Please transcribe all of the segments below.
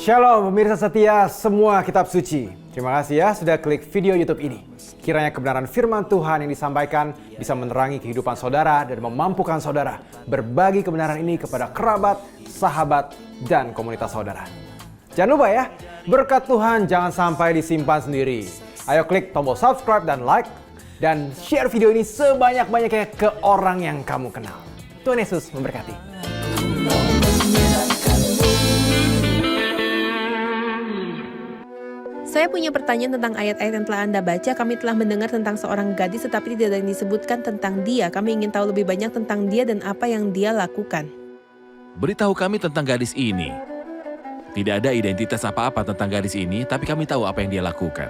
Shalom pemirsa setia semua kitab suci. Terima kasih ya sudah klik video YouTube ini. Kiranya kebenaran firman Tuhan yang disampaikan bisa menerangi kehidupan saudara dan memampukan saudara berbagi kebenaran ini kepada kerabat, sahabat, dan komunitas saudara. Jangan lupa ya, berkat Tuhan jangan sampai disimpan sendiri. Ayo klik tombol subscribe dan like, dan share video ini sebanyak-banyaknya ke orang yang kamu kenal. Tuhan Yesus memberkati. Saya punya pertanyaan tentang ayat-ayat yang telah Anda baca. Kami telah mendengar tentang seorang gadis tetapi tidak ada yang disebutkan tentang dia. Kami ingin tahu lebih banyak tentang dia dan apa yang dia lakukan. Beritahu kami tentang gadis ini. Tidak ada identitas apa-apa tentang gadis ini, tapi kami tahu apa yang dia lakukan.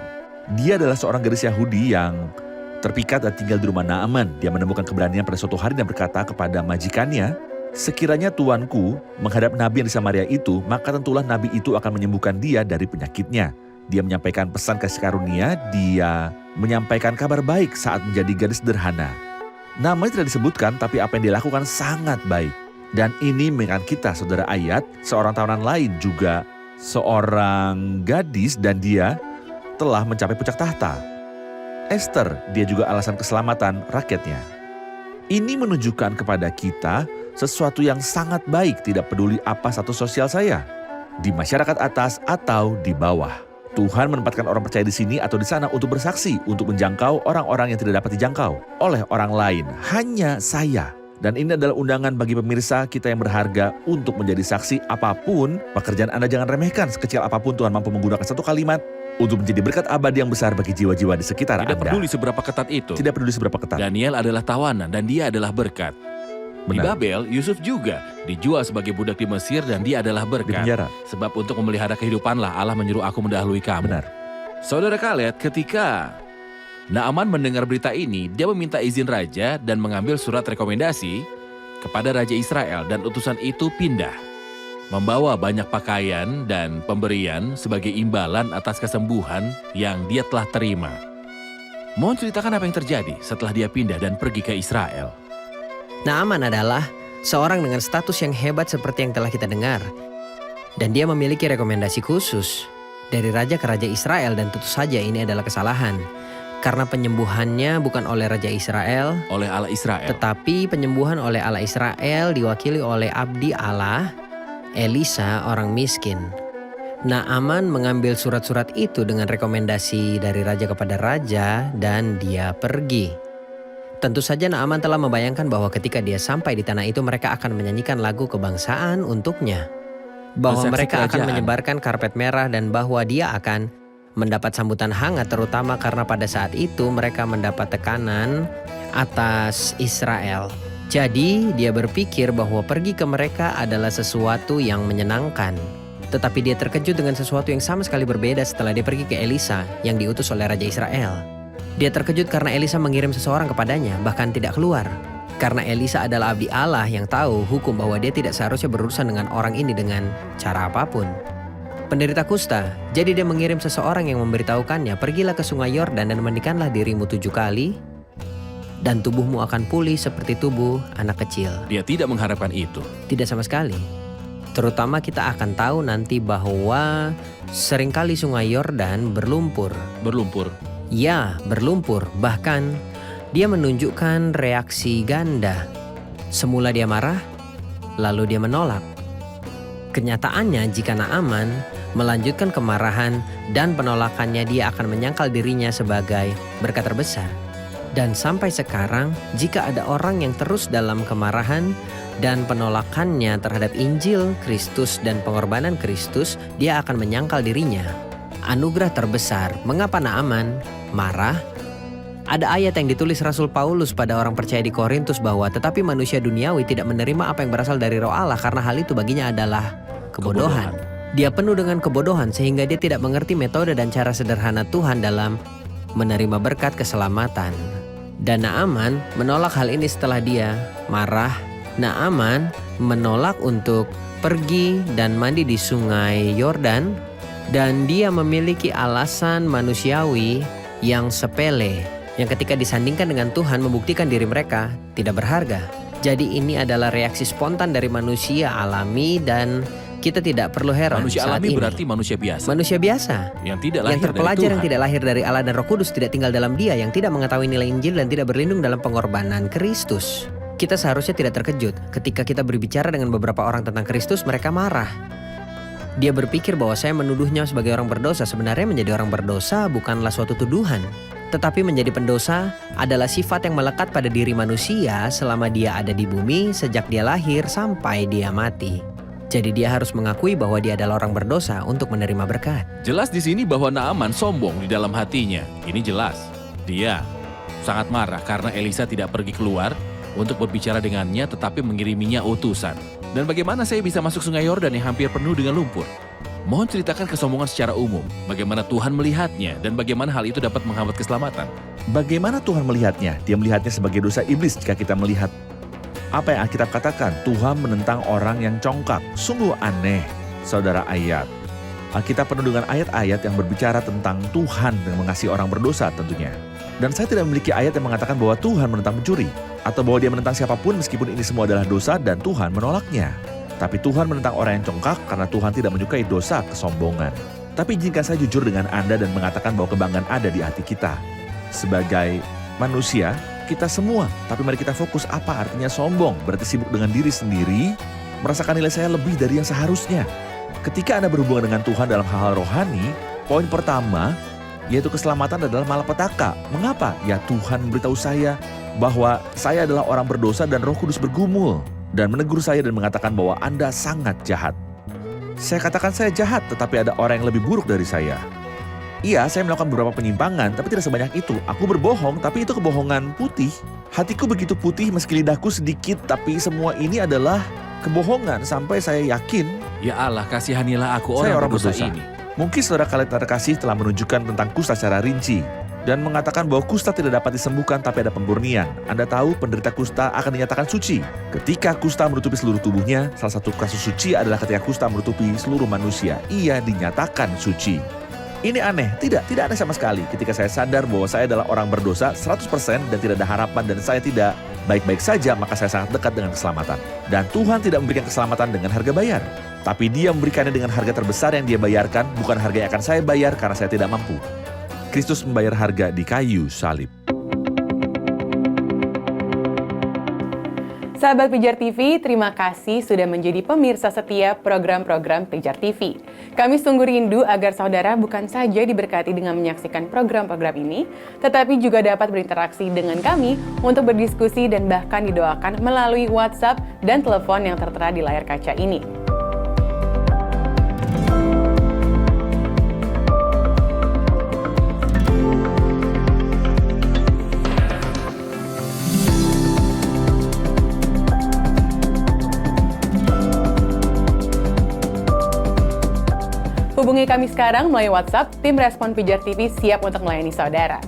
Dia adalah seorang gadis Yahudi yang terpikat dan tinggal di rumah Naaman. Dia menemukan keberanian pada suatu hari dan berkata kepada majikannya, "Sekiranya tuanku menghadap nabi yang di Samaria itu, maka tentulah nabi itu akan menyembuhkan dia dari penyakitnya." Dia menyampaikan pesan kasih karunia, dia menyampaikan kabar baik saat menjadi gadis sederhana. Namanya tidak disebutkan, tapi apa yang dia lakukan sangat baik. Dan ini mengingatkan kita, saudara, ayat seorang tawanan lain juga seorang gadis dan dia telah mencapai puncak tahta. Esther, dia juga alasan keselamatan rakyatnya. Ini menunjukkan kepada kita sesuatu yang sangat baik, tidak peduli apa status sosial saya, di masyarakat atas atau di bawah. Tuhan menempatkan orang percaya di sini atau di sana untuk bersaksi, untuk menjangkau orang-orang yang tidak dapat dijangkau oleh orang lain, hanya saya. Dan ini adalah undangan bagi pemirsa kita yang berharga untuk menjadi saksi apapun. Pekerjaan Anda jangan remehkan, sekecil apapun Tuhan mampu menggunakan satu kalimat untuk menjadi berkat abadi yang besar bagi jiwa-jiwa di sekitar Anda. Tidak peduli seberapa ketat itu. Tidak peduli seberapa ketat. Daniel adalah tawanan dan dia adalah berkat. Di Benar. Babel, Yusuf juga dijual sebagai budak di Mesir dan dia adalah Di berkat. penjara. Sebab untuk memelihara kehidupanlah Allah menyuruh aku mendahului kamu. Benar. Saudara lihat, ketika Naaman mendengar berita ini, dia meminta izin raja dan mengambil surat rekomendasi kepada Raja Israel, dan utusan itu pindah, membawa banyak pakaian dan pemberian sebagai imbalan atas kesembuhan yang dia telah terima. Mohon ceritakan apa yang terjadi setelah dia pindah dan pergi ke Israel. Naaman adalah seorang dengan status yang hebat seperti yang telah kita dengar. Dan dia memiliki rekomendasi khusus dari raja ke raja Israel, dan tentu saja ini adalah kesalahan. Karena penyembuhannya bukan oleh raja Israel, Oleh Allah Israel. tetapi penyembuhan oleh Allah Israel diwakili oleh abdi Allah, Elisa, orang miskin. Naaman mengambil surat-surat itu dengan rekomendasi dari raja kepada raja dan dia pergi. Tentu saja Naaman telah membayangkan bahwa ketika dia sampai di tanah itu mereka akan menyanyikan lagu kebangsaan untuknya. Bahwa Resepsi mereka akan kerajaan. menyebarkan karpet merah dan bahwa dia akan mendapat sambutan hangat, terutama karena pada saat itu mereka mendapat tekanan atas Israel. Jadi dia berpikir bahwa pergi ke mereka adalah sesuatu yang menyenangkan. Tetapi dia terkejut dengan sesuatu yang sama sekali berbeda setelah dia pergi ke Elisa yang diutus oleh Raja Israel. Dia terkejut karena Elisa mengirim seseorang kepadanya, bahkan tidak keluar. Karena Elisa adalah abdi Allah yang tahu hukum bahwa dia tidak seharusnya berurusan dengan orang ini dengan cara apapun. Penderita kusta, jadi dia mengirim seseorang yang memberitahukannya, "Pergilah ke sungai Yordan dan mandikanlah dirimu 7 kali, dan tubuhmu akan pulih seperti tubuh anak kecil." Dia tidak mengharapkan itu. Tidak sama sekali. Terutama kita akan tahu nanti bahwa seringkali sungai Yordan berlumpur. Berlumpur. Ya, berlumpur. Bahkan dia menunjukkan reaksi ganda. Semula dia marah, lalu dia menolak. Kenyataannya jika Naaman melanjutkan kemarahan dan penolakannya, dia akan menyangkal dirinya sebagai berkat terbesar. Dan sampai sekarang, jika ada orang yang terus dalam kemarahan dan penolakannya terhadap Injil Kristus dan pengorbanan Kristus, dia akan menyangkal dirinya. Anugerah terbesar. Mengapa Naaman marah? Ada ayat yang ditulis Rasul Paulus pada orang percaya di Korintus bahwa tetapi manusia duniawi tidak menerima apa yang berasal dari roh Allah karena hal itu baginya adalah kebodohan. Dia penuh dengan kebodohan sehingga dia tidak mengerti metode dan cara sederhana Tuhan dalam menerima berkat keselamatan. Dan Naaman menolak hal ini setelah dia marah. Naaman menolak untuk pergi dan mandi di sungai Yordan. Dan dia memiliki alasan manusiawi yang sepele, yang ketika disandingkan dengan Tuhan membuktikan diri mereka tidak berharga. Jadi ini adalah reaksi spontan dari manusia alami dan Kita tidak perlu heran Manusia saat alami ini. berarti manusia biasa. Manusia biasa Yang tidak lahir yang terpelajar, dari yang Tuhan. tidak lahir dari Allah dan Roh Kudus, tidak tinggal dalam Dia, yang tidak mengetahui nilai Injil dan tidak berlindung dalam pengorbanan Kristus. Kita seharusnya tidak terkejut ketika kita berbicara dengan beberapa orang tentang Kristus, mereka marah. Dia berpikir bahwa saya menuduhnya sebagai orang berdosa. Sebenarnya menjadi orang berdosa bukanlah suatu tuduhan, tetapi menjadi pendosa adalah sifat yang melekat pada diri manusia selama dia ada di bumi, sejak dia lahir sampai dia mati. Jadi dia harus mengakui bahwa dia adalah orang berdosa untuk menerima berkat. Jelas di sini bahwa Naaman sombong di dalam hatinya. Ini jelas. Dia sangat marah karena Elisa tidak pergi keluar untuk berbicara dengannya tetapi mengiriminya utusan. Dan bagaimana saya bisa masuk sungai Yordan yang hampir penuh dengan lumpur? Mohon ceritakan kesombongan secara umum, bagaimana Tuhan melihatnya dan bagaimana hal itu dapat menghambat keselamatan. Bagaimana Tuhan melihatnya? Dia melihatnya sebagai dosa iblis jika kita melihat apa yang Alkitab katakan. Tuhan menentang orang yang congkak. Sungguh aneh, saudara ayat. Alkitab penuh dengan ayat-ayat yang berbicara tentang Tuhan yang mengasihi orang berdosa tentunya. Dan saya tidak memiliki ayat yang mengatakan bahwa Tuhan menentang pencuri, atau bahwa dia menentang siapapun meskipun ini semua adalah dosa dan Tuhan menolaknya. Tapi Tuhan menentang orang yang congkak karena Tuhan tidak menyukai dosa kesombongan. Tapi izinkan saya jujur dengan Anda dan mengatakan bahwa kebanggaan ada di hati kita. Sebagai manusia, kita semua. Tapi mari kita fokus apa artinya sombong. Berarti sibuk dengan diri sendiri, merasakan nilai saya lebih dari yang seharusnya. Ketika Anda berhubungan dengan Tuhan dalam hal-hal rohani, poin pertama yaitu keselamatan adalah malapetaka. Mengapa? Ya Tuhan memberitahu saya bahwa saya adalah orang berdosa dan Roh Kudus bergumul dan menegur saya dan mengatakan bahwa Anda sangat jahat. Saya katakan saya jahat, tetapi ada orang yang lebih buruk dari saya. Iya, saya melakukan beberapa penyimpangan, tapi tidak sebanyak itu. Aku berbohong, tapi itu kebohongan putih. Hatiku begitu putih meski lidahku sedikit, tapi semua ini adalah kebohongan sampai saya yakin Ya Allah, kasihanilah aku saya orang orang berdosa berdosa. ini. Mungkin saudara kalian terkasih telah menunjukkan tentang kusta secara rinci dan mengatakan bahwa kusta tidak dapat disembuhkan tapi ada pemurnian. Anda tahu penderita kusta akan dinyatakan suci. Ketika kusta menutupi seluruh tubuhnya, salah satu kasus suci adalah ketika kusta menutupi seluruh manusia. Ia dinyatakan suci. Ini aneh, tidak aneh sama sekali ketika saya sadar bahwa saya adalah orang berdosa 100% dan tidak ada harapan dan saya tidak baik-baik saja, maka saya sangat dekat dengan keselamatan. Dan Tuhan tidak memberikan keselamatan dengan harga bayar. Tapi Dia memberikannya dengan harga terbesar yang Dia bayarkan, bukan harga yang akan saya bayar karena saya tidak mampu. Kristus membayar harga di kayu salib. Sahabat Pijar TV, terima kasih sudah menjadi pemirsa setia program-program Pijar TV. Kami sungguh rindu agar saudara bukan saja diberkati dengan menyaksikan program-program ini, tetapi juga dapat berinteraksi dengan kami untuk berdiskusi dan bahkan didoakan melalui WhatsApp dan telepon yang tertera di layar kaca ini. Hubungi kami sekarang melalui WhatsApp, tim Respon Pijar TV siap untuk melayani saudara.